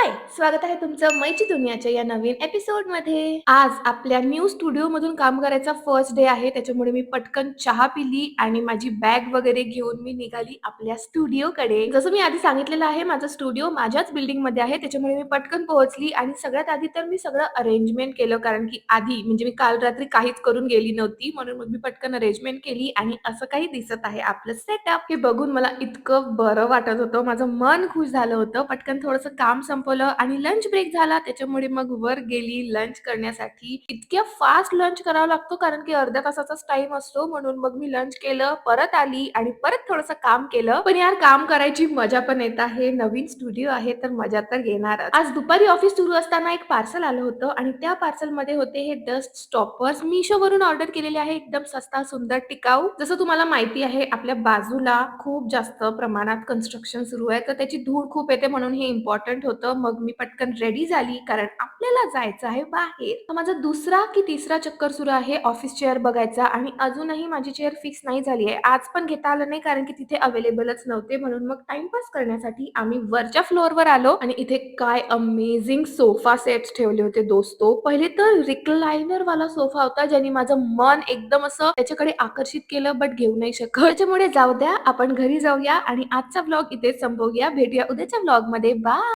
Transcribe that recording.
हाय! स्वागत आहे तुमचं मैची दुनियाच्या या नवीन एपिसोडमध्ये. आज आपल्या न्यू स्टुडिओमधून काम करायचा फर्स्ट डे आहे. त्याच्यामुळे मी पटकन चहा पिली आणि माझी बॅग वगैरे घेऊन मी निघाली आपल्या स्टुडिओकडे. जसं मी आधी सांगितलेलं आहे, माझा स्टुडिओ माझ्याच बिल्डिंगमध्ये आहे. त्याच्यामुळे मी पटकन पोहोचली आणि सगळ्यात आधी तर मी सगळं अरेंजमेंट केलं. कारण की आधी म्हणजे मी काल रात्री काहीच करून गेली नव्हती. म्हणून मग मी पटकन अरेंजमेंट केली आणि असं काही दिसत आहे आपलं सेटअप. हे बघून मला इतकं बरं वाटत होतं. माझं मन खुश झालं होतं. पटकन थोडंसं काम संपवलं आणि लंच ब्रेक झाला. त्याच्यामुळे मग वर गेली लंच करण्यासाठी. इतक्या फास्ट लंच करावा लागतो कारण की अर्ध्या तासाचाच टाईम असतो. म्हणून मग मी लंच केलं, परत आली आणि परत थोडंसं काम केलं. पण यार काम करायची मजा पण येत आहे. नवीन स्टुडिओ आहे तर मजा तर घेणारच. आज दुपारी ऑफिस सुरू असताना एक पार्सल आलं होतं आणि त्या पार्सलमध्ये होते हे डस्ट स्टॉपर्स. Meeshoवरून ऑर्डर केलेले आहे. एकदम सस्ता, सुंदर, टिकाऊ. जसं तुम्हाला माहिती आहे आपल्या बाजूला खूप जास्त प्रमाणात कन्स्ट्रक्शन सुरू आहे. तर त्याची धूळ खूप येते म्हणून हे इम्पोर्टंट होतं. मग मी पटकन रेडी झाली कारण आपल्याला जायचं आहे बाहेर. तर माझा दुसरा की तिसरा चक्कर सुरू आहे ऑफिस चेअर बघायचा आणि अजूनही माझी चेअर फिक्स नाही झाली आहे. आज पण घेता आलं नाही कारण की तिथे अवेलेबलच नव्हते. म्हणून मग टाईमपास करण्यासाठी आम्ही वरच्या फ्लोअरवर आलो आणि इथे काय अमेझिंग सोफा सेट्स ठेवले होते दोस्तो. पहिले तर रिक्लायनर वाला सोफा होता ज्याने माझं मन एकदम असं त्याच्याकडे आकर्षित केलं बट घेऊ नाही शकत. त्याच्यामुळे जाऊ द्या आपण घरी जाऊया आणि आजचा व्लॉग इथेच संपवूया. भेटूया उद्याच्या व्लॉगमध्ये. बाय.